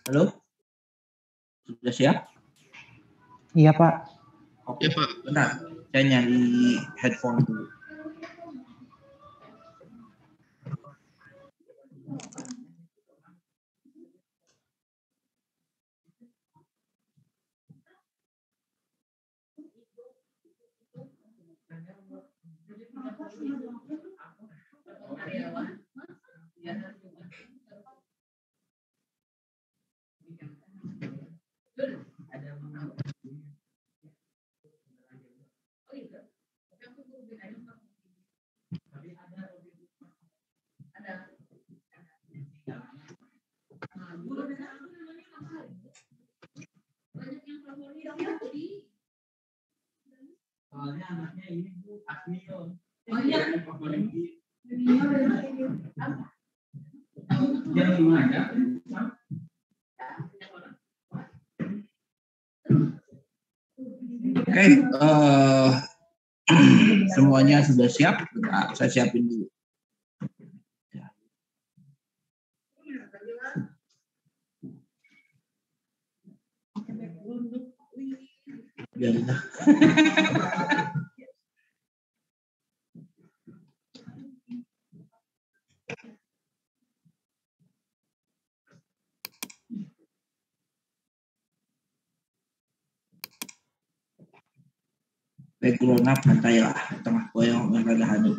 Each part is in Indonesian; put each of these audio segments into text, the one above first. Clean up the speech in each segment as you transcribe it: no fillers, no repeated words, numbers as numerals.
Halo, sudah siap? Iya, Pak. Oke, Pak. Bentar, saya nyari headphone dulu. Oke, semuanya sudah siap. Nah, saya siapin dulu. Biarin lah. Background up santai lah, tengah koyong rada hanu.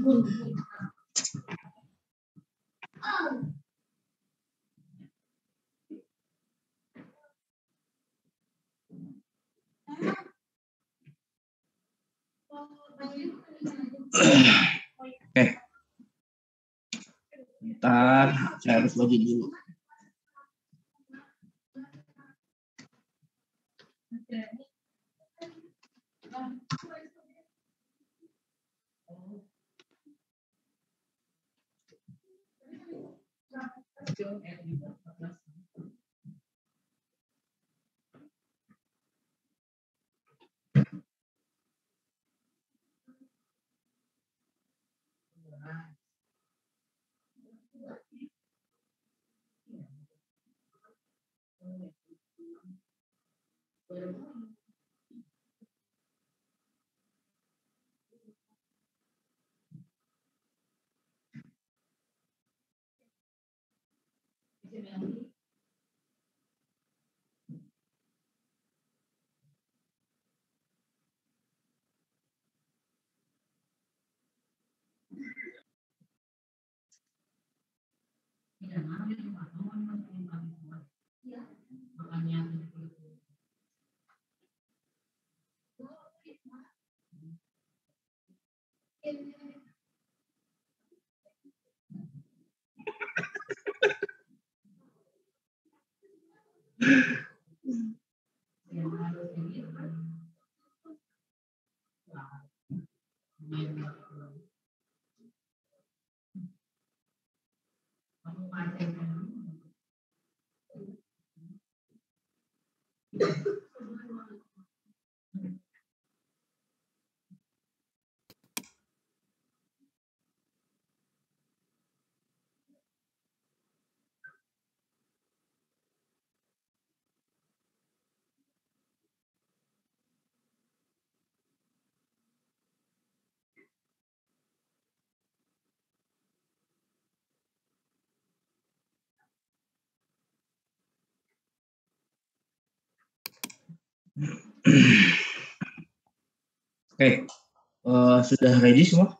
Oke. Bentar, saya harus login dulu. Oke, sudah ready semua?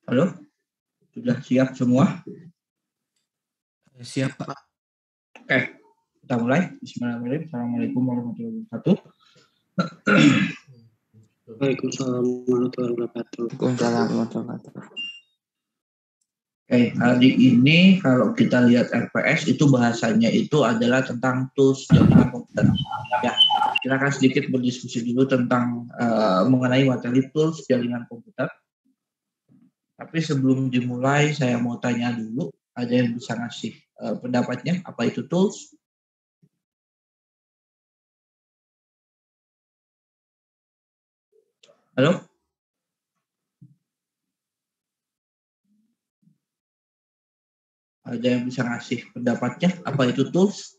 Halo, sudah siap semua? Siap, Pak. Oke, kita mulai. Bismillahirrahmanirrahim. Assalamualaikum warahmatullahi wabarakatuh. Waalaikumsalam warahmatullahi wabarakatuh. Waalaikumsalam warahmatullahi wabarakatuh. Oke, hari ini kalau kita lihat RPS itu bahasanya itu adalah tentang tools jaringan komputer. Ya, kita akan sedikit berdiskusi dulu tentang mengenai materi tools jaringan komputer. Tapi sebelum dimulai, saya mau tanya dulu, ada yang bisa ngasih pendapatnya, apa itu tools? Halo? Ada yang bisa ngasih pendapatnya? Apa itu tools?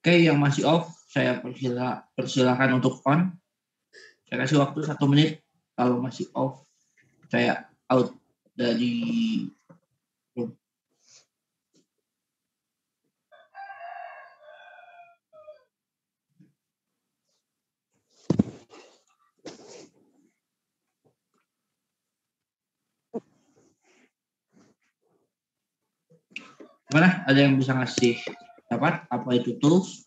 Oke, yang masih off, saya persilakan untuk on. Saya kasih waktu 1 menit. Kalau masih off, saya out dari room. Mana? Ada yang bisa ngasih dapat apa itu tools?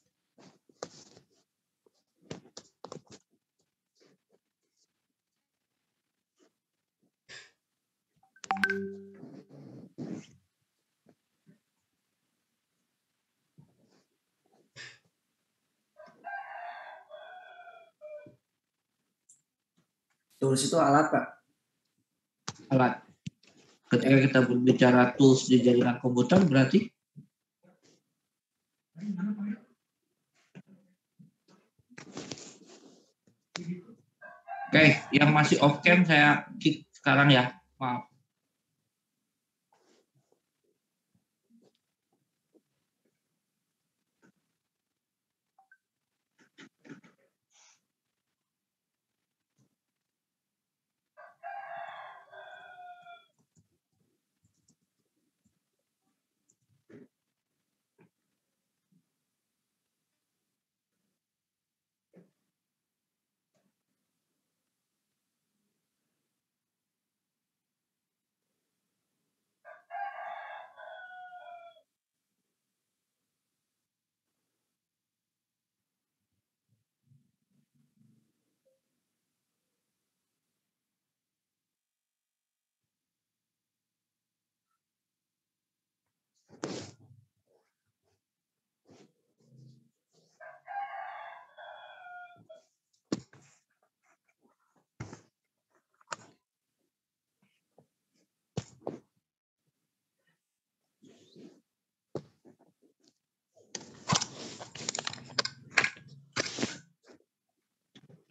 Tools itu alat, Pak. Alat. Ketika kita berbicara tools di jaringan komputer berarti oke, yang masih off cam saya kick sekarang ya. Maaf.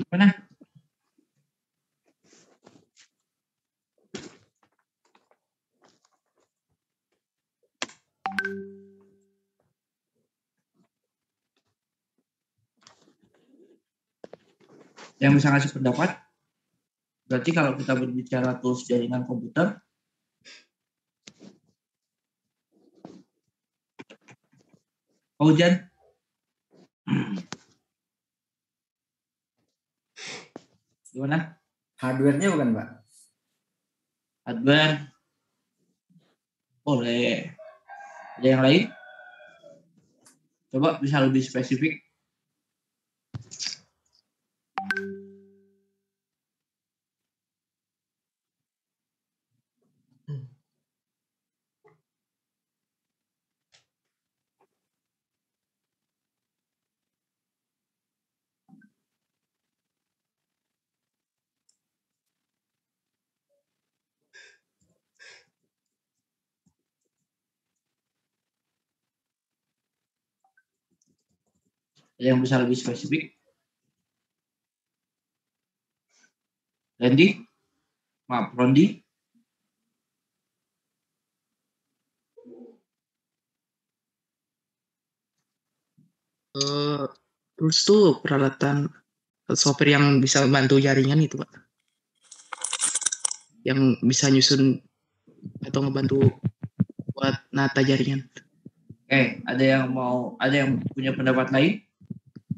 Mana? Yang bisa ngasih pendapat? Berarti kalau kita berbicara tools jaringan komputer, hujan, gimana? Hardware-nya bukan, Pak? Hardware, boleh. Ada yang lain? Coba bisa lebih spesifik. Ada yang bisa lebih spesifik? Randy? Maaf, Rondi? Tools tuh peralatan software yang bisa membantu jaringan itu, Pak. Yang bisa nyusun atau ngebantu buat nata jaringan. Oke, ada yang punya pendapat lain?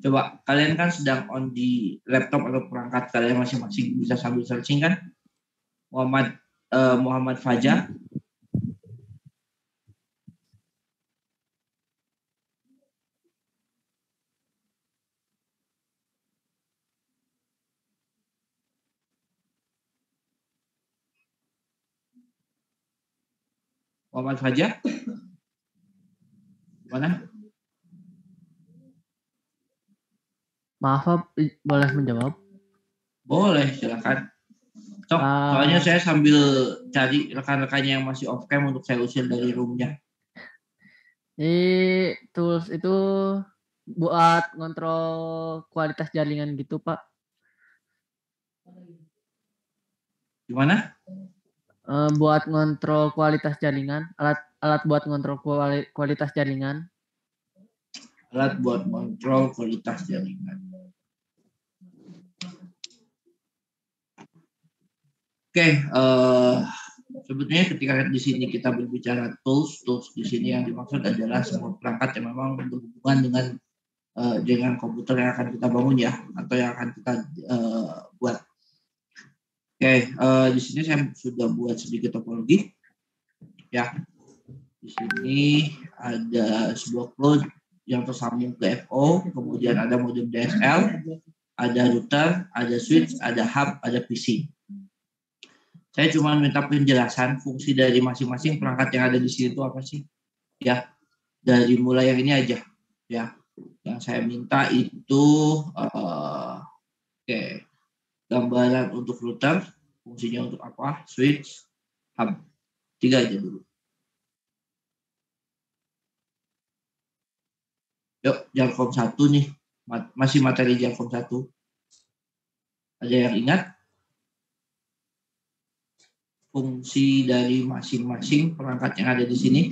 Coba, kalian kan sedang on di laptop atau perangkat kalian masing-masing, bisa sambil searching kan? Muhammad Fajar. Muhammad Fajar? Gimana? Maaf, Pak, boleh menjawab? Boleh, silakan. Sok, soalnya saya sambil cari rekan-rekannya yang masih off cam untuk saya usir dari roomnya. Ini tools itu buat ngontrol kualitas jaringan gitu, Pak. Gimana? Buat ngontrol kualitas jaringan, alat buat ngontrol kualitas jaringan. Alat buat kontrol kualitas jaringan. Oke, sebetulnya ketika di sini kita berbicara tools di sini yang dimaksud adalah semua perangkat yang memang berhubungan dengan jaringan komputer yang akan kita bangun ya, atau yang akan kita buat. Oke, di sini saya sudah buat sedikit topologi. Ya, di sini ada sebuah cloud yang tersambung ke FO, kemudian ada modem DSL, ada router, ada switch, ada hub, ada PC. Saya cuma minta penjelasan fungsi dari masing-masing perangkat yang ada di sini itu apa sih? Ya, dari mulai yang ini aja. Ya, yang saya minta itu gambaran untuk router, fungsinya untuk apa? Switch, hub. 3 aja dulu. Yuk, Jalcom 1 nih. Masih materi Jalcom 1. Ada yang ingat? Fungsi dari masing-masing perangkat yang ada di sini.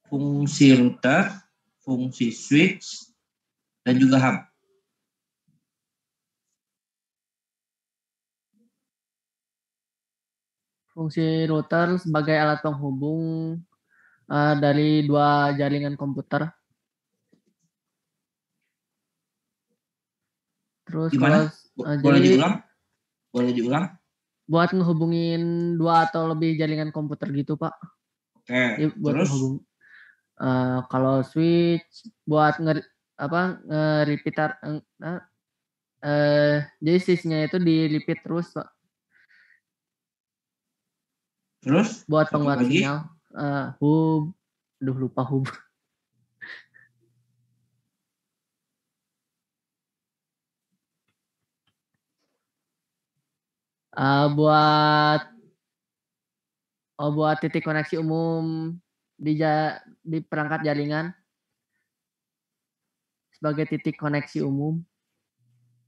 Fungsi router, fungsi switch, dan juga hub. Fungsi router sebagai alat penghubung dari dua jaringan komputer. Terus Gimana? Boleh jadi diulang? Boleh diulang? Buat ngehubungin dua atau lebih jaringan komputer gitu, Pak. Oke, Buat terus? ngehubung. Kalau switch buat nge-repeater, jadi switch-nya itu di-repeat terus, Pak. Terus? Buat Satu penguat lagi? sinyal, hub, lupa hub. Buat titik koneksi umum di perangkat jaringan sebagai titik koneksi umum.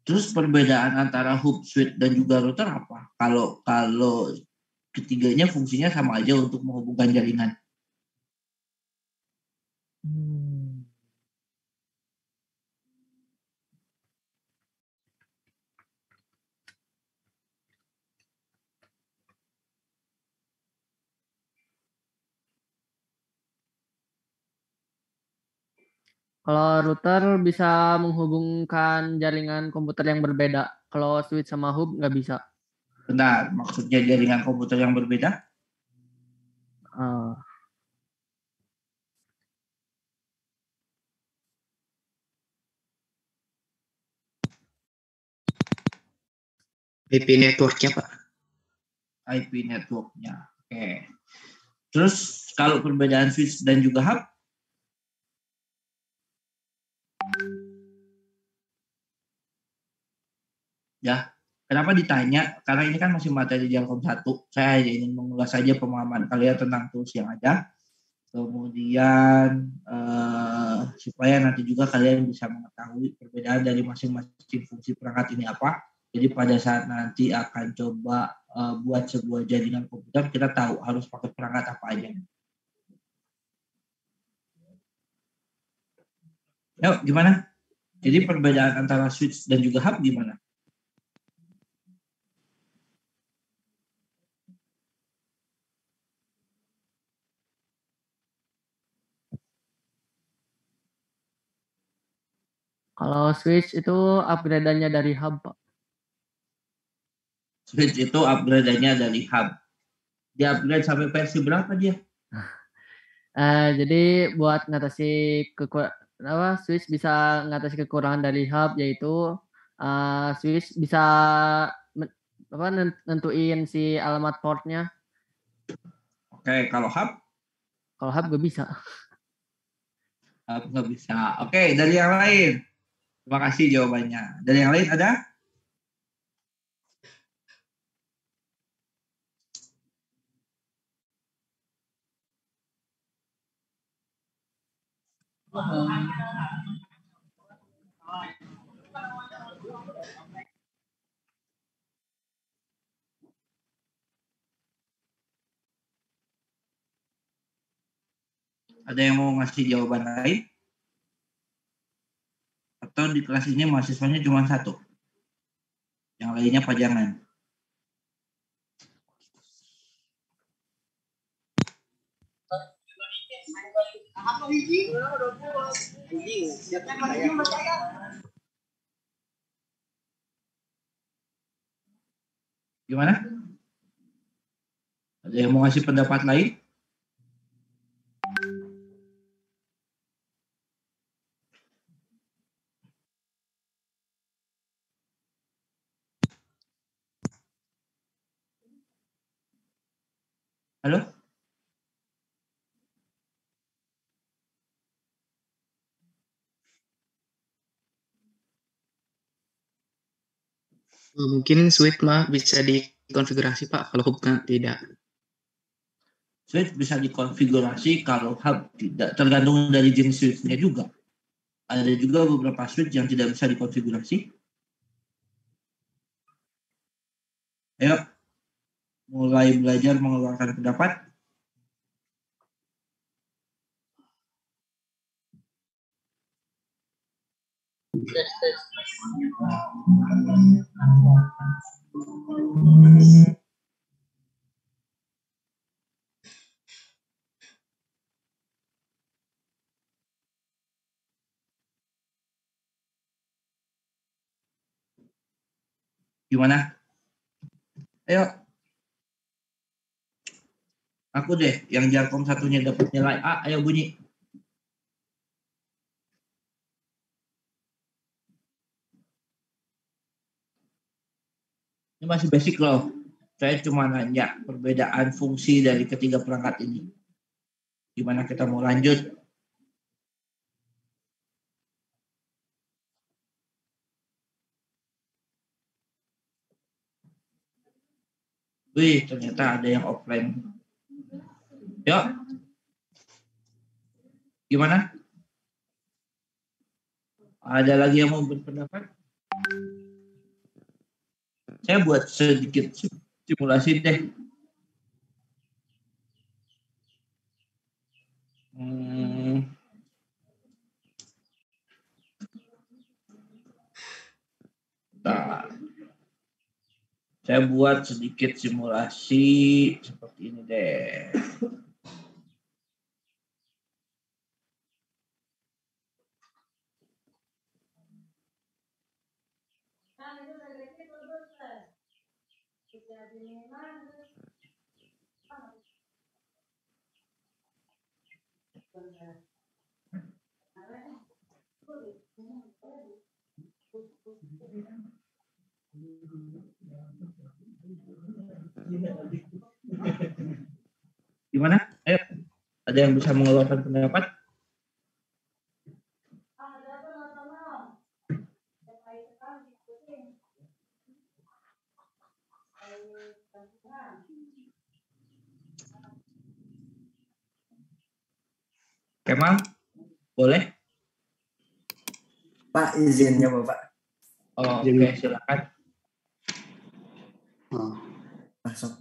Terus perbedaan antara hub, switch, dan juga router apa? Kalau ketiganya fungsinya sama aja untuk menghubungkan jaringan. Kalau router bisa menghubungkan jaringan komputer yang berbeda. Kalau switch sama hub nggak bisa. Benar, maksudnya jaringan komputer yang berbeda? IP networknya, Pak. IP networknya. Oke. Terus kalau perbedaan switch dan juga hub? Ya, kenapa ditanya? Karena ini kan masih materi Jalcom 1. Saya hanya ingin mengulas saja pemahaman kalian tentang tools yang ada. Kemudian supaya nanti juga kalian bisa mengetahui perbedaan dari masing-masing fungsi perangkat ini apa. Jadi pada saat nanti akan coba buat sebuah jaringan komputer, kita tahu harus pakai perangkat apa aja. Yuk, gimana? Jadi perbedaan antara switch dan juga hub gimana? Kalau switch itu upgrade-annya dari hub, Pak. Switch itu upgrade-nya dari hub. Dia upgrade sampai versi berapa dia? Jadi buat ngatasi Swiss bisa ngatasi kekurangan dari hub, yaitu Swiss bisa nentuin si alamat portnya. Oke, kalau hub? Kalau hub gak bisa. Hub nggak bisa. Oke, dari yang lain. Terima kasih jawabannya. Dari yang lain ada? Ada yang mau ngasih jawaban lain? Atau di kelas ini mahasiswanya cuma satu? Yang lainnya pajangan. Gimana? Ada yang mau ngasih pendapat lain? Halo? Mungkin Sweet mah bisa dikonfigurasi Pak, kalau hub tidak. Switch bisa dikonfigurasi, kalau hub tidak, tergantung dari jenis switch-nya juga. Ada juga beberapa switch yang tidak bisa dikonfigurasi. Ayo, mulai belajar mengeluarkan pendapat. Gimana? Ayo. Aku deh, yang Jarkom satunya dapat nilai A, ayo bunyi. Ini masih basic loh. Saya cuma nanya perbedaan fungsi dari ketiga perangkat ini. Gimana kita mau lanjut? Wih, ternyata ada yang offline. Yuk. Gimana? Ada lagi yang mau berpendapat? Saya buat sedikit simulasi deh. Nah, saya buat sedikit simulasi seperti ini deh. Gimana? Ayo, ada yang bisa mengeluarkan pendapat? Kemal, boleh? Pak, izinnya Bapak. Oh, oke, silakan. Oh, Masuk.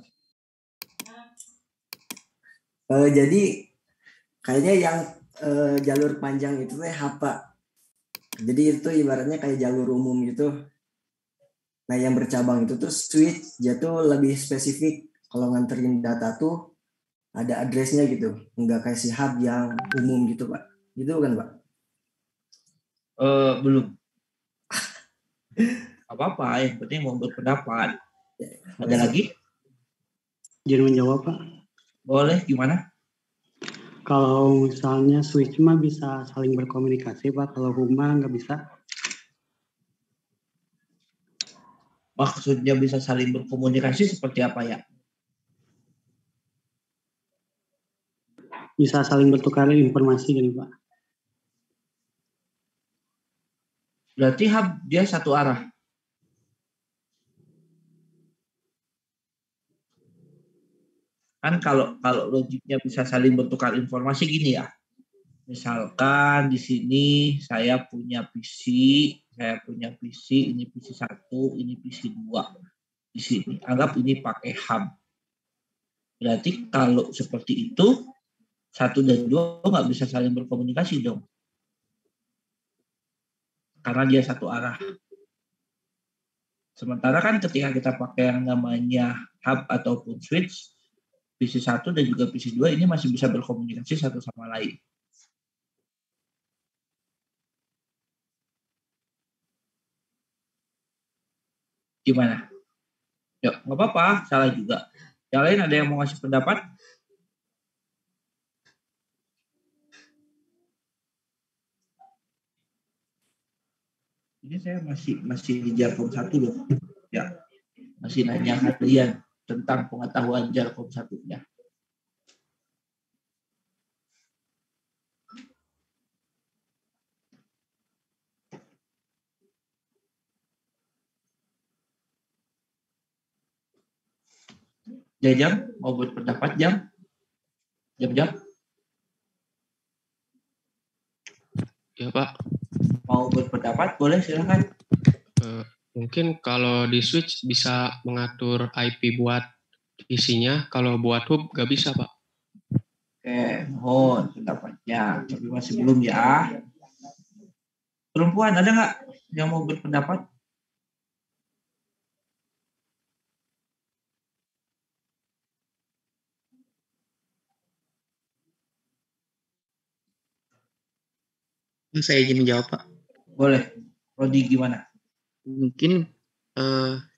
Jadi kayaknya yang jalur panjang itu teh apa? Jadi itu ibaratnya kayak jalur umum gitu. Nah yang bercabang itu tuh switch, dia tuh lebih spesifik. Kalau nganterin data tuh ada addressnya gitu, nggak kayak si hub yang umum gitu Pak. Gitu kan Pak? Belum. Apa-apa, yang penting mau berpendapat. Ada lagi? izin menjawab Pak. Boleh, gimana? Kalau misalnya switch mah bisa saling berkomunikasi Pak, kalau hub mah nggak bisa. Maksudnya bisa saling berkomunikasi seperti apa ya? Bisa saling bertukar informasi gini Pak. Berarti hub dia satu arah. Kan kalau logiknya bisa saling bertukar informasi gini ya. Misalkan di sini saya punya PC, ini PC 1, ini PC 2. Di sini anggap ini pakai hub. Berarti kalau seperti itu 1 dan 2 nggak bisa saling berkomunikasi dong. Karena dia satu arah. Sementara kan ketika kita pakai yang namanya hub ataupun switch, PC 1 dan juga PC 2 ini masih bisa berkomunikasi satu sama lain. Gimana? Yuk, nggak apa-apa, salah juga. Yang lain ada yang mau ngasih pendapat? Ini saya masih di Jarkom 1 loh. Ya, masih nanya kalian tentang pengetahuan Jarkom 1-nya. Jam, mau buat pendapat jam? Jam? Ya Pak, Mau buat pendapat? Boleh, silakan. mungkin kalau di switch bisa mengatur IP buat isinya, kalau buat hub nggak bisa Pak. Oke, mohon pendapatnya. Tapi masih belum ya. Perempuan, ada nggak yang mau berpendapat? Saya izin menjawab Pak. Boleh. Rodi gimana? Mungkin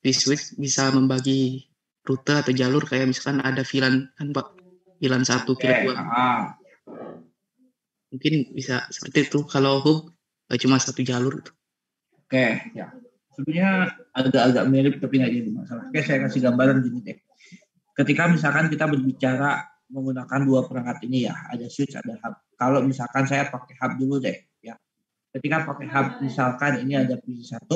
di switch bisa membagi rute atau jalur kayak misalkan ada VLAN kan Pak, VLAN 1, VLAN 2. Mungkin bisa seperti itu. Kalau hub cuma satu jalur itu. Oke, ya. Sebenarnya agak-agak mirip tapi nggak jadi masalah. Oke, saya kasih gambaran gini deh. Ketika misalkan kita berbicara menggunakan dua perangkat ini ya, ada switch, ada hub. Kalau misalkan saya pakai hub dulu deh, ya. Ketika pakai hub, misalkan ini ada PC 1,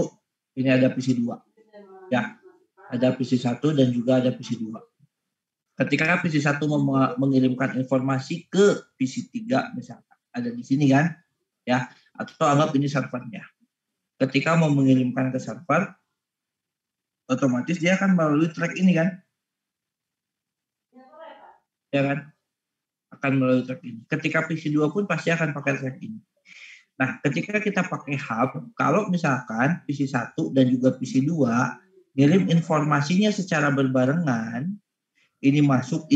ini ada PC 2. Ya, ada PC 1 dan juga ada PC 2. Ketika PC 1 mengirimkan informasi ke PC 3 misalkan, ada di sini kan, ya, atau anggap ini servernya. Ketika mau mengirimkan ke server, otomatis dia akan melalui track ini kan, ya kan, akan melalui track ini. Ketika PC 2 pun pasti akan pakai track ini. Nah, ketika kita pakai hub, kalau misalkan PC 1 dan juga PC 2 ngirim informasinya secara berbarengan, ini masuk,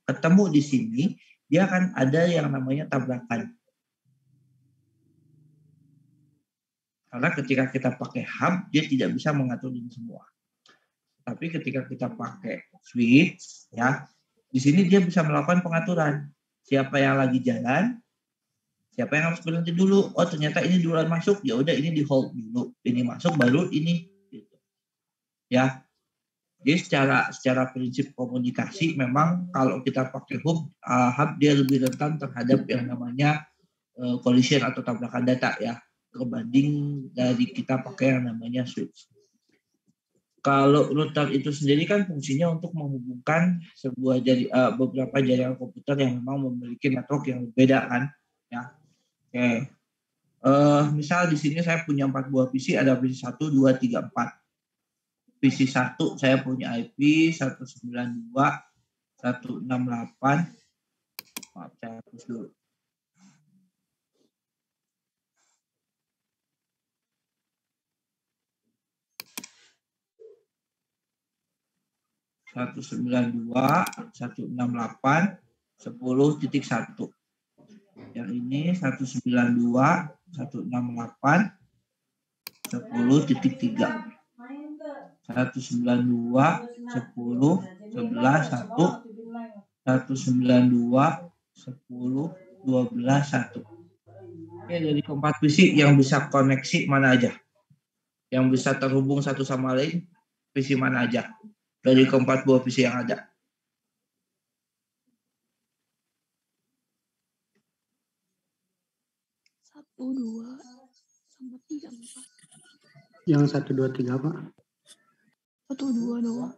ketemu di sini, dia akan ada yang namanya tabrakan. Karena ketika kita pakai hub, dia tidak bisa mengatur ini semua. Tapi ketika kita pakai switch, ya, di sini dia bisa melakukan pengaturan. Siapa yang lagi jalan, siapa yang harus berhenti dulu. Oh, ternyata ini duluan masuk, ya udah ini di hold dulu. Ini masuk baru ini. Gitu. Ya. Jadi secara prinsip komunikasi memang kalau kita pakai hub dia lebih rentan terhadap yang namanya collision atau tabrakan data ya, kebanding dari kita pakai yang namanya switch. Kalau router itu sendiri kan fungsinya untuk menghubungkan beberapa jaringan komputer yang memang memiliki network yang berbeda kan, ya. Oke. Misal di sini saya punya 4 buah PC, ada PC 1, 2, 3, 4. PC 1 saya punya IP 192, 168. Maaf, saya hapus dulu. Satu 192, 168, 10.1. Yang ini 192, 168, 10.3. 192, 10, 11, 1, 192, 10, 12, 1. Oke, dari keempat PC yang bisa koneksi mana aja? Yang bisa terhubung satu sama lain, PC mana aja? Dari keempat buah PC yang ada. Satu, dua, sama tiga, empat. Yang 1, 2, 3, Pak. 1, 2, 2.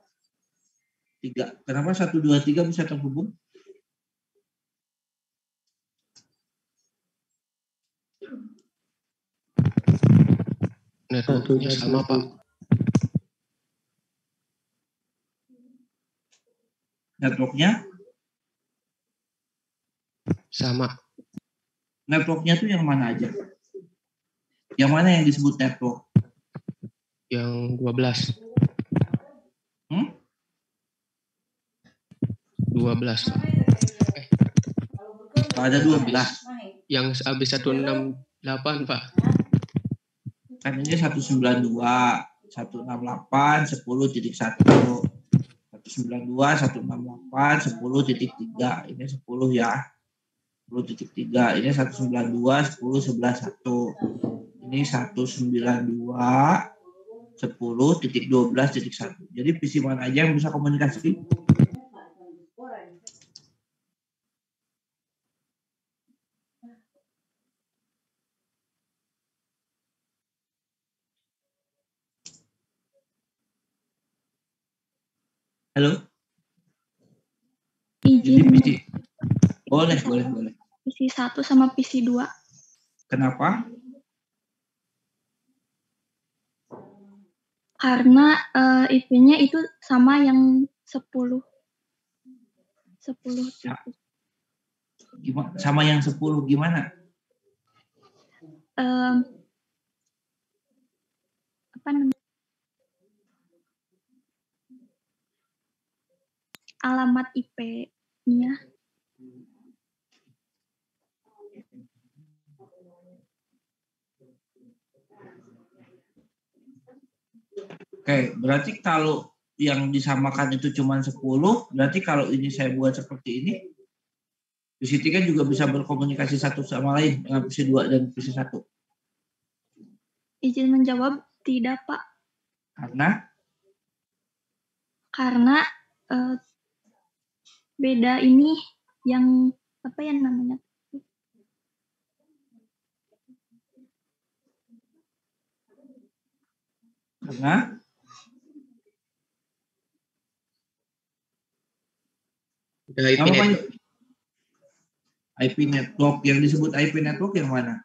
3. Kenapa 1, 2, 3 bisa terhubung? Networknya sama, Pak. Networknya? Sama. Networknya tuh yang mana aja? Yang mana yang disebut network? Yang 12. 12, Pak. Ada 12. Yang habis 168, Pak. Kan ini 192, 168, 10.1. 192, 168, 10.3. Ini 10 ya. 10.3. Ini 192, 10, 11, 1. Ini 192, 10.12.1. Jadi PC mana aja yang bisa komunikasi? Halo? Jadi Izin PC. Boleh. PC 1 sama PC 2. Kenapa? Karena IP-nya itu sama yang 10. 10 titik. Gimana? Sama yang 10 gimana? Apa namanya? Alamat IP-nya. Oke, berarti kalau yang disamakan itu cuma 10, berarti kalau ini saya buat seperti ini, PC 3 juga bisa berkomunikasi satu sama lain dengan PC 2 dan PC 1. Izin menjawab, tidak, Pak. Karena beda ini yang apa ya namanya? Karena IP network. IP network, yang disebut IP network yang mana?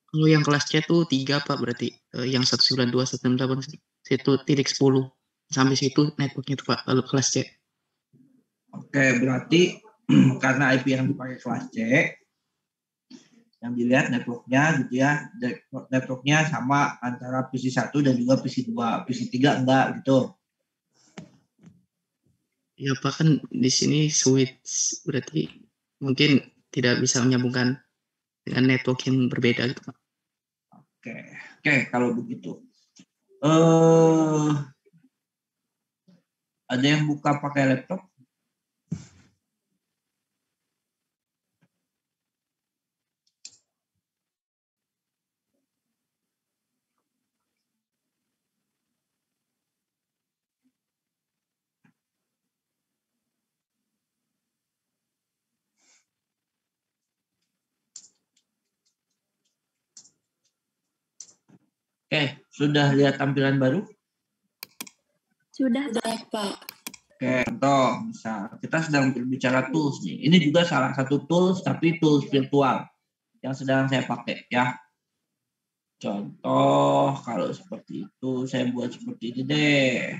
Kalau yang kelas C tuh 3, Pak, berarti. Yang 192, 168, situ titik 10. Sampai situ networknya tuh, Pak, kalau kelas C. Oke, berarti karena IP yang dipakai kelas C, yang dilihat networknya gitu ya, networknya sama antara PC 1 dan juga PC 2, PC 3 enggak gitu. Ya, Pak, kan di sini switch, berarti mungkin tidak bisa menyambungkan dengan network yang berbeda gitu, Pak. Oke, kalau begitu. Ada yang buka pakai laptop? Oke, sudah lihat tampilan baru? Sudah, Pak. Oke, contoh misal kita sedang berbicara tools nih. Ini juga salah satu tools, tapi tools virtual yang sedang saya pakai ya. Contoh kalau seperti itu saya buat seperti ini deh.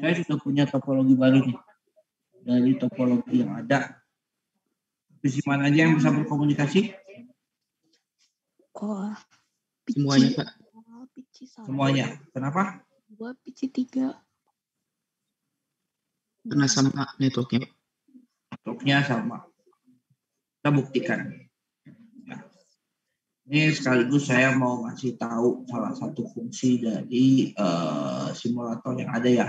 Saya sudah punya topologi baru nih. Dari topologi yang ada. PC mana aja yang bisa berkomunikasi? Oh, Semuanya, Pak. PC 1, Semuanya. Kenapa? 2, PC 3. Karena sama networknya, Pak. Networknya sama. Kita buktikan. Nah, ini sekaligus saya mau ngasih tahu salah satu fungsi dari simulator yang ada ya.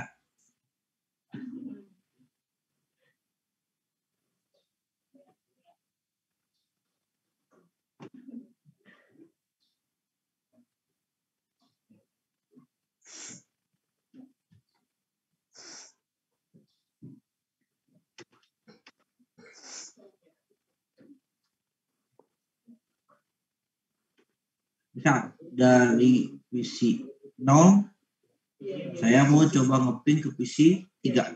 Misal dari PC 0 saya mau coba ngeping ke PC 3.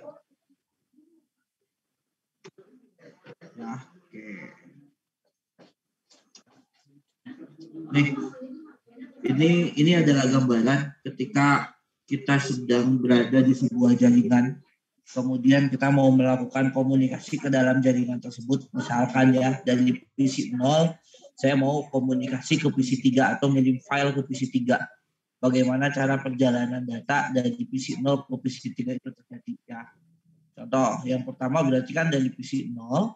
Ya, oke. Nih, ini adalah gambaran ketika kita sedang berada di sebuah jaringan, kemudian kita mau melakukan komunikasi ke dalam jaringan tersebut, misalkan ya dari PC 0 saya mau komunikasi ke PC 3 atau ngirim file ke PC 3. Bagaimana cara perjalanan data dari PC 0 ke PC 3 itu terjadi ya. Contoh, yang pertama berarti kan dari PC 0,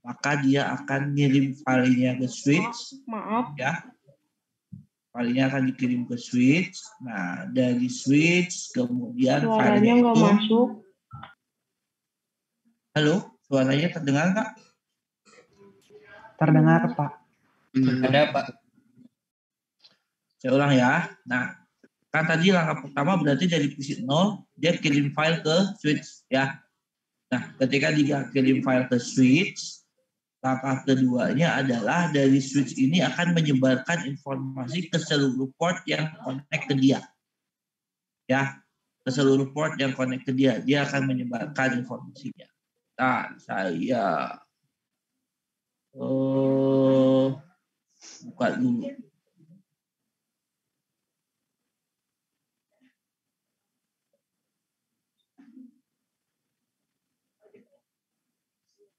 maka dia akan ngirim filenya ke switch. Maaf. Ya. Filenya akan dikirim ke switch. Nah, dari switch kemudian filenya itu masuk. Halo, suaranya terdengar nggak? Terdengar, Pak. Ada, Pak. Saya ulang ya. Nah, kan tadi langkah pertama berarti dari PC 0 dia kirim file ke switch ya. Nah, ketika dia kirim file ke switch, langkah keduanya adalah dari switch ini akan menyebarkan informasi ke seluruh port yang connect ke dia. Ya, ke seluruh port yang connect ke dia. Dia akan menyebarkan informasinya. Nah, saya buka dulu.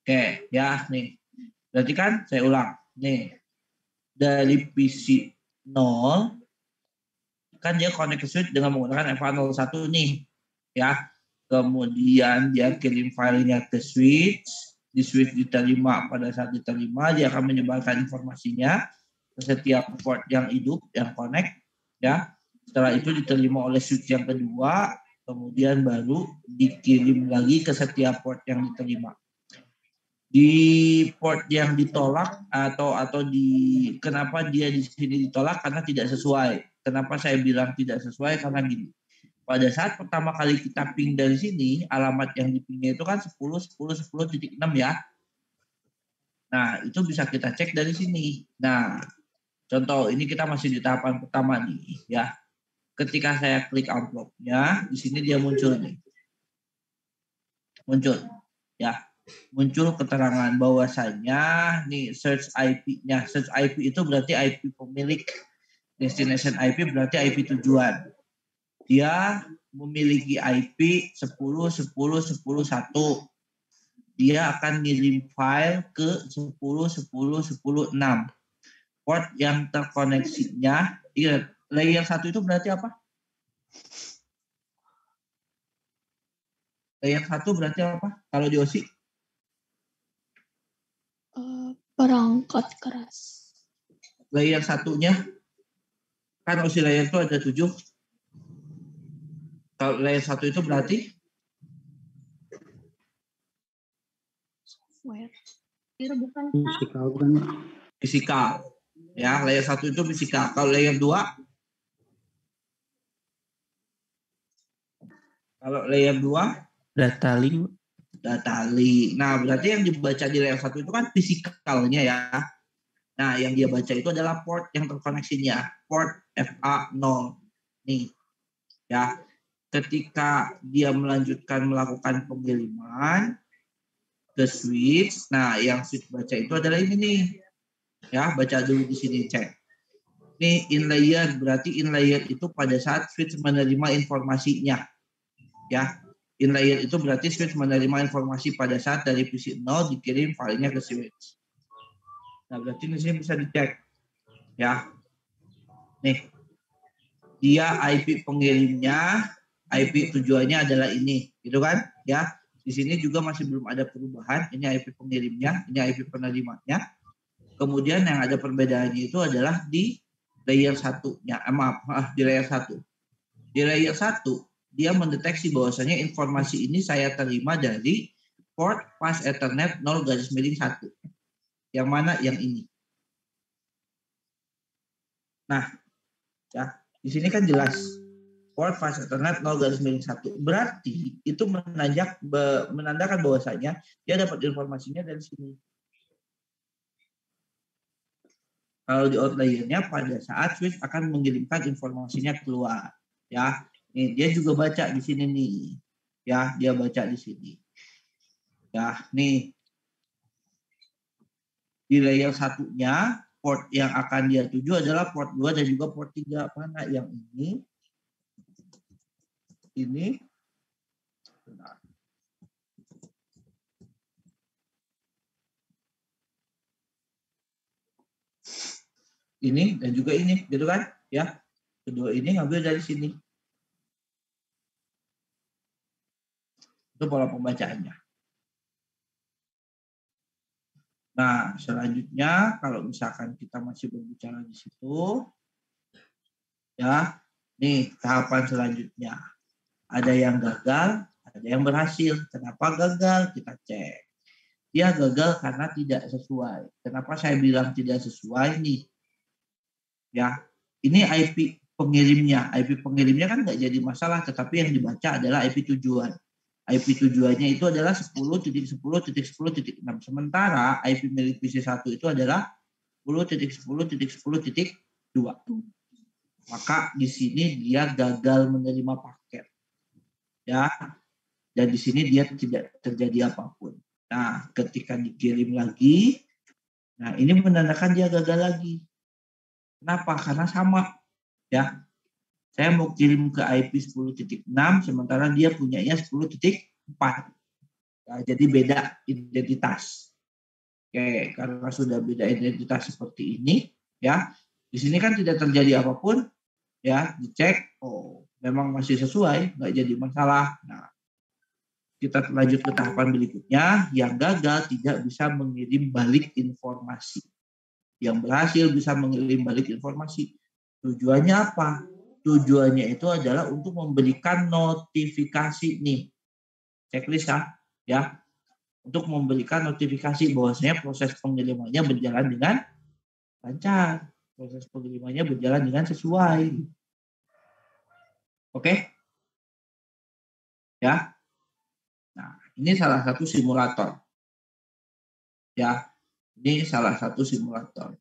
Oke, ya nih. Berarti kan saya ulang. Nih. Dari PC 0 kan dia connect ke switch dengan menggunakan FA01 nih. Ya. Kemudian dia kirim filenya ke switch, di switch diterima, pada saat diterima dia akan menyebarkan informasinya ke setiap port yang hidup, yang connect, ya. Setelah itu diterima oleh switch yang kedua, kemudian baru dikirim lagi ke setiap port yang diterima. Di port yang ditolak atau kenapa dia di sini ditolak karena tidak sesuai. Kenapa saya bilang tidak sesuai? Karena gini. Pada saat pertama kali kita ping dari sini, alamat yang dipingnya itu kan 10.10.10.6 ya. Nah, itu bisa kita cek dari sini. Nah, contoh ini kita masih di tahapan pertama nih ya. Ketika saya klik amplopnya, di sini dia muncul nih. Muncul ya. Muncul keterangan bahwasanya nih search IP-nya. Search IP itu berarti IP pemilik. Destination IP berarti IP tujuan. Dia memiliki IP 10.10.10.1. Dia akan ngirim file ke 10.10.10.6. Port yang terkoneksinya, ingat, layer 1 itu berarti apa? Layer 1 berarti apa? Kalau di OSI? Perangkat keras. Layer 1-nya, kan OSI layer itu ada 7. Kalau layer 1 itu berarti? Software. Fisikal kan? Fisikal. Ya, layer 1 itu fisikal. Kalau layer 2? Kalau layer 2? Data link. Data link. Nah, berarti yang dibaca di layer 1 itu kan fisikalnya ya. Nah, yang dia baca itu adalah port yang terkoneksinya. Port FA0. Nih. Ya. Ketika dia melakukan pengiriman ke switch, nah yang switch baca itu adalah ini nih. Ya, baca dulu di sini, cek. Nih in layer, berarti in layer itu pada saat switch menerima informasinya. Ya, in layer itu berarti switch menerima informasi pada saat dari PC 0 dikirim filenya ke switch. Nah, berarti di sini bisa dicek. Ya. Nih. Dia IP pengirimnya, IP tujuannya adalah ini, gitu kan? Ya. Di sini juga masih belum ada perubahan. Ini IP pengirimnya, ini IP penerimanya. Kemudian yang ada perbedaannya itu adalah di layer 1-nya. Di layer 1. Di layer 1, dia mendeteksi bahwasanya informasi ini saya terima dari port pas Ethernet 0/1. Yang mana? Yang ini. Nah, ya, di sini kan jelas port pas Ethernet 0/1. Berarti itu menandakan bahwasanya dia dapat informasinya dari sini. Kalau di outlayernya pada saat switch akan mengirimkan informasinya keluar, ya. Nih, dia juga baca di sini nih. Ya, dia baca di sini. Ya, nih. Di layer 1-nya, port yang akan dia tuju adalah port 2 dan juga port 3. Mana yang ini? Ini. Benar. Ini dan juga ini, gitu kan? Ya. Kedua ini ngambil dari sini. Itu pola pembacaannya. Nah, selanjutnya kalau misalkan kita masih berbicara di situ, ya, nih tahapan selanjutnya. Ada yang gagal, ada yang berhasil. Kenapa gagal? Kita cek. Dia gagal karena tidak sesuai. Kenapa saya bilang tidak sesuai nih? Ya, ini IP pengirimnya. IP pengirimnya kan nggak jadi masalah, tetapi yang dibaca adalah IP tujuan. IP tujuannya itu adalah 10.10.10.6. Sementara IP milik PC1 itu adalah 10.10.10.2. Maka di sini dia gagal menerima paket. Ya. Dan di sini dia tidak terjadi apapun. Nah, ketika dikirim lagi, nah ini menandakan dia gagal lagi. Kenapa? Karena sama. Ya. Saya mau kirim ke IP 10.6, sementara dia punyanya 10.4. Nah, jadi beda identitas. Oke, karena sudah beda identitas seperti ini, ya, di sini kan tidak terjadi apapun, ya, dicek, oh, memang masih sesuai, nggak jadi masalah. Nah, kita lanjut ke tahapan berikutnya, yang gagal tidak bisa mengirim balik informasi. Yang berhasil bisa mengirim balik informasi. Tujuannya apa? tujuannya itu adalah untuk memberikan notifikasi nih. Checklist ya. Untuk memberikan notifikasi bahwasanya proses pengirimannya berjalan dengan lancar. Proses pengirimannya berjalan dengan sesuai. Oke? Ya. Nah, ini salah satu simulator. Ya. Ini salah satu simulator.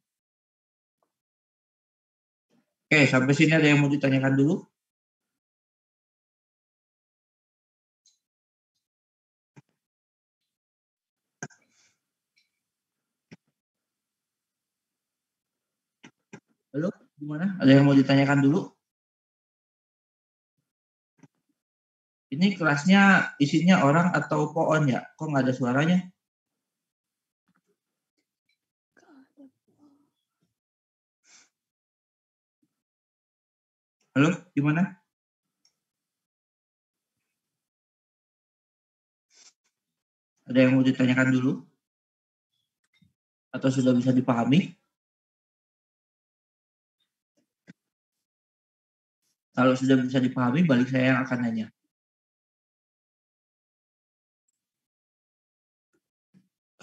Oke, sampai sini ada yang mau ditanyakan dulu? Halo, gimana? Ada yang mau ditanyakan dulu? Ini kelasnya isinya orang atau pohon ya? Kok nggak ada suaranya? Halo, gimana? Ada yang mau ditanyakan dulu? Atau sudah bisa dipahami? Kalau sudah bisa dipahami, balik saya yang akan nanya.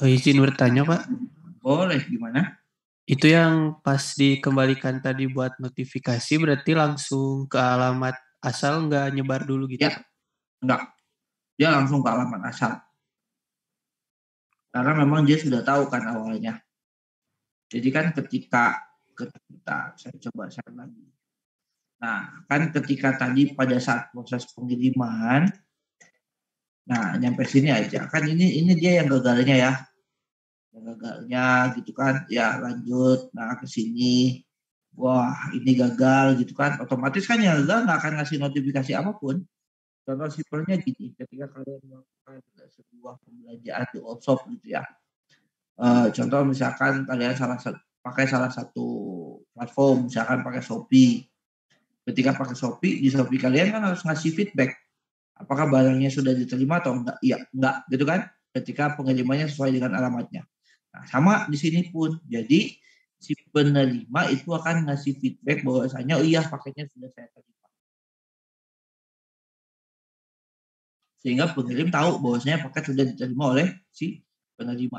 Izin bertanya, Pak. Boleh, gimana? Itu yang pas dikembalikan tadi buat notifikasi berarti langsung ke alamat asal nggak nyebar dulu gitu? Ya, enggak. Dia langsung ke alamat asal. Karena memang dia sudah tahu kan awalnya. Jadi kan ketika saya coba share lagi. Nah, kan ketika tadi pada saat proses pengiriman, nah nyampe sini aja. Kan ini dia yang gagalnya ya. Yang gagalnya gitu kan. Ya lanjut, nah ke sini. Wah, ini gagal gitu kan. Otomatis kan yang gagal nggak akan ngasih notifikasi apapun. Contoh simpelnya gini, ketika kalian melakukan sebuah pembelanjaan di all shop gitu ya. Contoh misalkan kalian pakai salah satu platform, misalkan pakai Shopee. Ketika pakai Shopee, di Shopee kalian kan harus ngasih feedback. Apakah barangnya sudah diterima atau enggak? Iya, enggak, gitu kan? Ketika pengirimannya sesuai dengan alamatnya. Nah, sama di sini pun. Jadi si penerima itu akan ngasih feedback bahwasanya, oh iya paketnya sudah saya terima. Sehingga pengirim tahu bahwasanya paket sudah diterima oleh si penerima.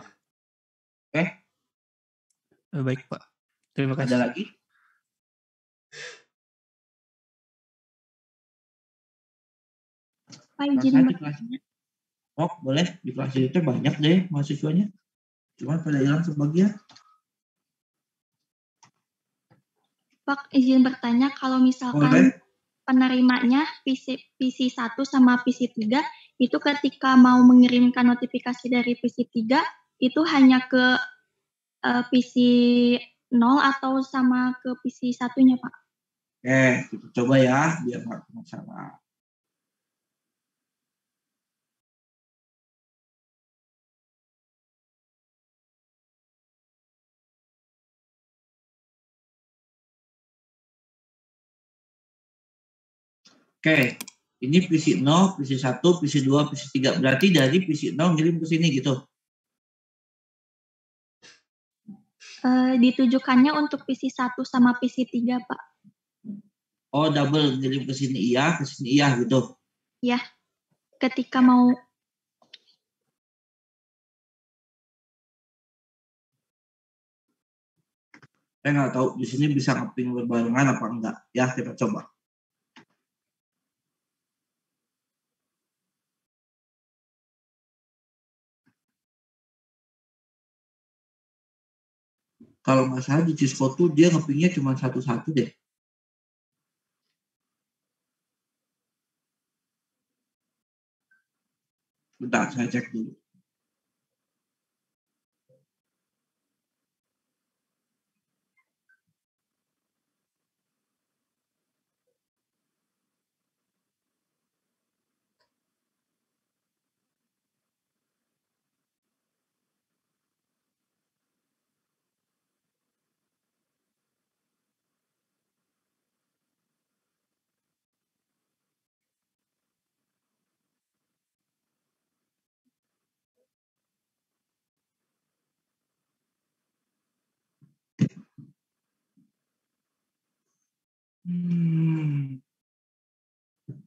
Oke? Baik, Pak. Terima kasih. Ada lagi? Pak izin bertanya. Oh, boleh. Di kelas itu banyak deh mahasiswanya. Cuma pada hilang sebagian. Pak izin bertanya, kalau misalkan penerimanya PC 1 sama PC 3 itu ketika mau mengirimkan notifikasi dari PC 3 itu hanya ke PC 0 atau sama ke PC 1-nya, Pak? Kita coba ya biar nggak masalah. Oke, ini PC 0, PC 1, PC 2, PC 3. Berarti dari PC 0 ngirim ke sini gitu. Ditujukannya untuk PC 1 sama PC 3, Pak. Oh, double ngirim ke sini iya, ke sini iya gitu. Ya, ketika mau Saya nggak tahu di sini bisa ngeping berbarengan apa enggak. Ya, kita coba. Kalau nggak salah di Cisco tuh dia ngepingnya cuma satu-satu deh. Bentar, saya cek dulu.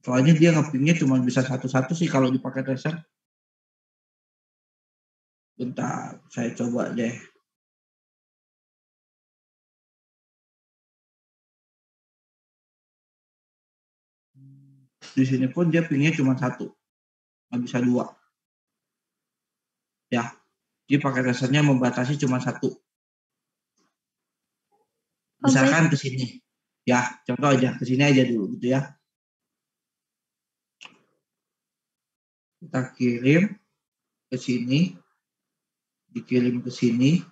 Soalnya dia ngepingnya cuma bisa satu-satu sih kalau di paket tracer. Bentar, saya coba deh. Di sini pun dia pingnya cuma satu, nggak bisa dua. Ya, jadi paket tracernya membatasi cuma satu. Misalkan ke sini. Ya, contoh aja, ke sini aja dulu gitu ya. Kita kirim ke sini, dikirim ke sini,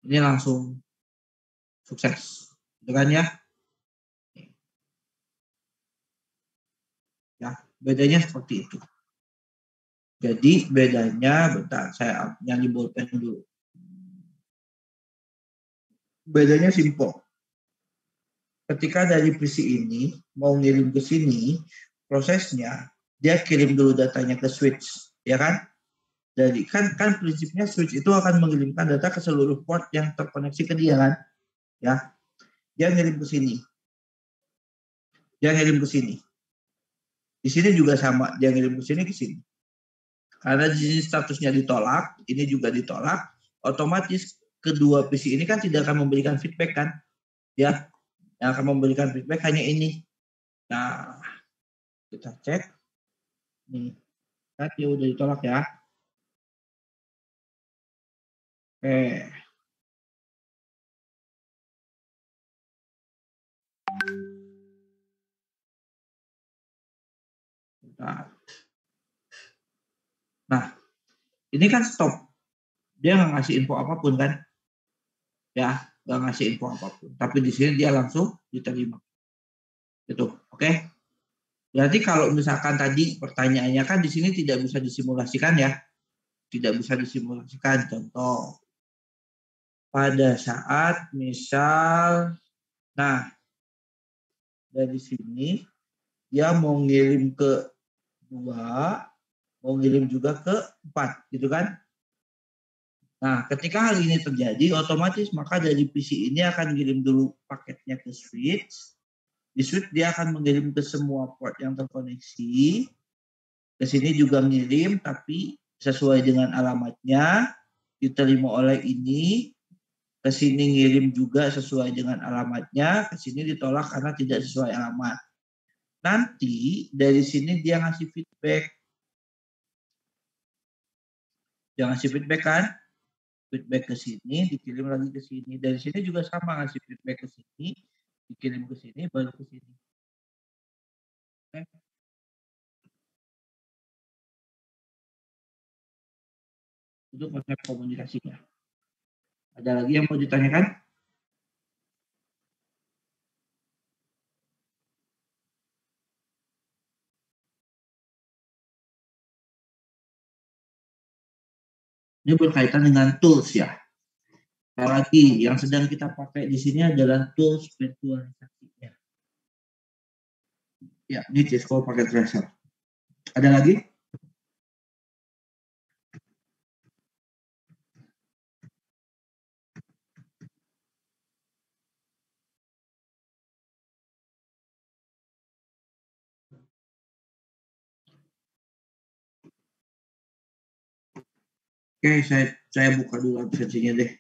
ini langsung sukses. Gitu kan ya? Ya, bedanya seperti itu. Jadi bedanya, bentar saya nyari bolpen dulu. Bedanya simpel. Ketika dari PC ini mau ngirim ke sini, prosesnya dia kirim dulu datanya ke switch, ya kan? Jadi kan prinsipnya switch itu akan mengirimkan data ke seluruh port yang terkoneksi ke dia kan? Ya. Dia ngirim ke sini. Dia ngirim ke sini. Di sini juga sama, dia ngirim ke sini. Karena di sini statusnya ditolak, ini juga ditolak, otomatis kedua PC ini kan tidak akan memberikan feedback kan? Ya. Yang akan memberikan feedback hanya ini. Nah, kita cek. Nih, kan dia udah ditolak ya. Oke. Nah, ini kan stop. Dia nggak ngasih info apapun kan? Ya, nggak ngasih info apapun. Tapi di sini dia langsung diterima. Gitu, oke? Berarti kalau misalkan tadi pertanyaannya kan di sini tidak bisa disimulasikan ya? Tidak bisa disimulasikan. Contoh, pada saat misal, nah dari sini dia mau ngirim ke 2, mau ngirim juga ke 4, gitu kan? Nah, ketika hal ini terjadi, otomatis maka dari PC ini akan ngirim dulu paketnya ke switch. Di switch dia akan mengirim ke semua port yang terkoneksi. Ke sini juga ngirim, tapi sesuai dengan alamatnya, diterima oleh ini. Ke sini ngirim juga sesuai dengan alamatnya, ke sini ditolak karena tidak sesuai alamat. Nanti dari sini dia ngasih feedback. Dia ngasih feedback kan? Feedback ke sini, dikirim lagi ke sini. Dari sini juga sama, ngasih feedback ke sini, dikirim ke sini, baru ke sini. Oke. Itu konsep komunikasinya. Ada lagi yang mau ditanyakan? Ini berkaitan dengan tools ya. Apalagi yang sedang kita pakai di sini adalah tools virtualisasinya. Ya, ini Cisco pakai tracer. Ada lagi? Oke, saya buka dulu aplikasinya deh.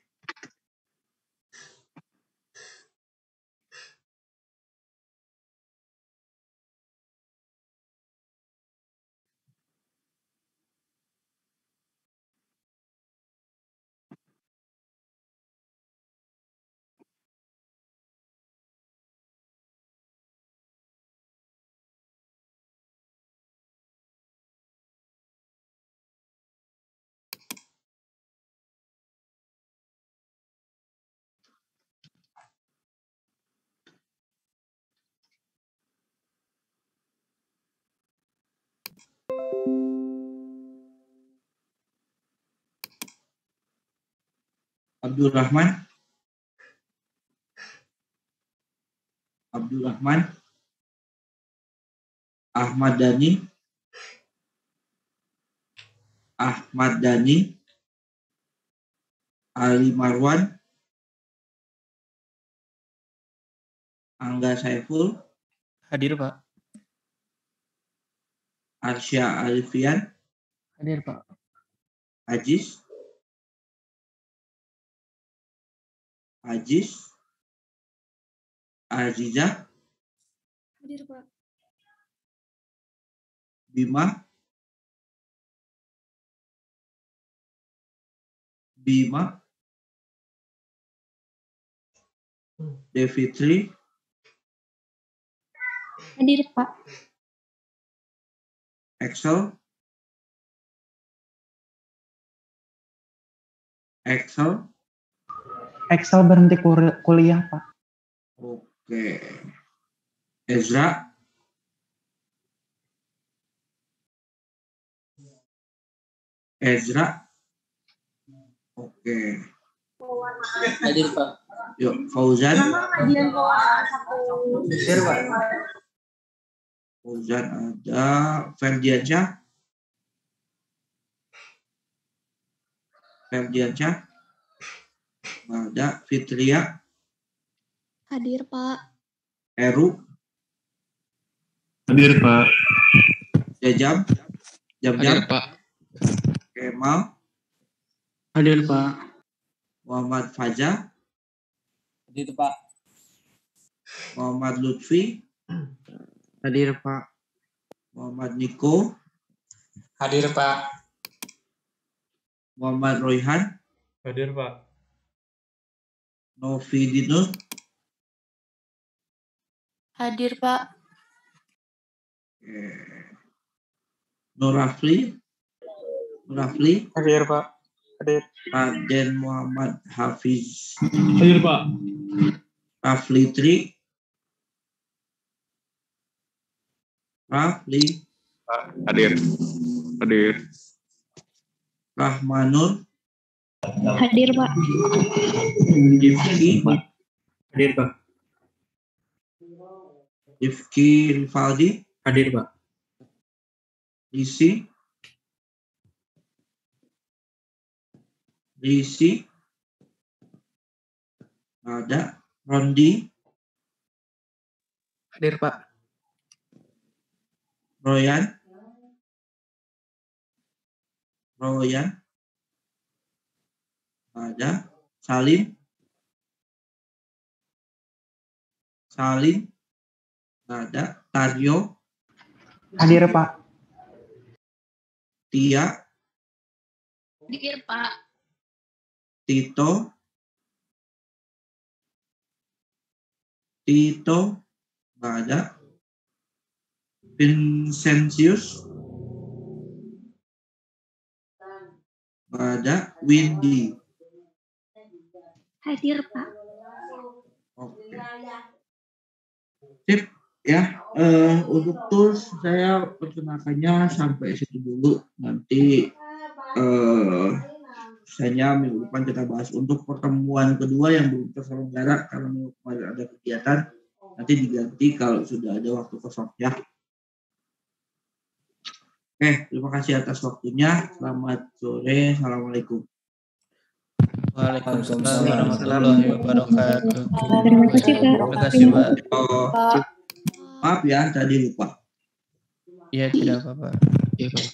Abdul Rahman, Ahmad Dhani, Ali Marwan, Angga Saiful. Hadir, Pak. Arsya Alfian. Hadir, Pak. Ajis. Aziza. Hadir, Pak. Bima. Devitri. Hadir, Pak. Excel. Excel berhenti kuliah, Pak. Oke. Ezra. Oke. Hadir, Pak. Yuk, Fauzan. Hadir, Pak. Fauzan ada. Ferdiansyah. Ada. Fitria. Hadir, Pak. Eru. Hadir, Pak. Jam. Hadir, Pak. Kemal. Hadir, Pak. Muhammad Fajar. Hadir, Pak. Muhammad Lutfi. Hadir, Pak. Muhammad Niko. Hadir, Pak. Muhammad Royhan. Hadir, Pak. Novi Dinur. Hadir, Pak. Nurafli. Hadir, Pak. Hadir. Raden Muhammad Hafiz. Hadir, Pak. Rafli Tri. Hadir. Rahmanur. Hadir, Pak. Hadir, Pak. Rifki Rivaldi. Hadir, Pak. Risi. Ada. Rondi. Hadir, Pak. Royan. Ada. Salim. Ada. Taryo. Hadir, Pak. Tia. Hadir, Pak. Tito. Nggak ada. Vincentius. Nggak ada. Windy. Hadir, Pak. Oke. Sip ya. Untuk tools saya perkenalkannya sampai situ dulu. Nanti misalnya minggu depan kita bahas. Untuk pertemuan kedua yang belum terselenggara karena minggu kemarin ada kegiatan, nanti diganti kalau sudah ada waktu kosong ya. Terima kasih atas waktunya. Selamat sore. Assalamualaikum. Waalaikumsalam warahmatullahi wabarakatuh. Terima kasih, Pak. Terima kasih, Pak. Maaf ya, tadi lupa. Iya, tidak apa-apa. Iya, Pak.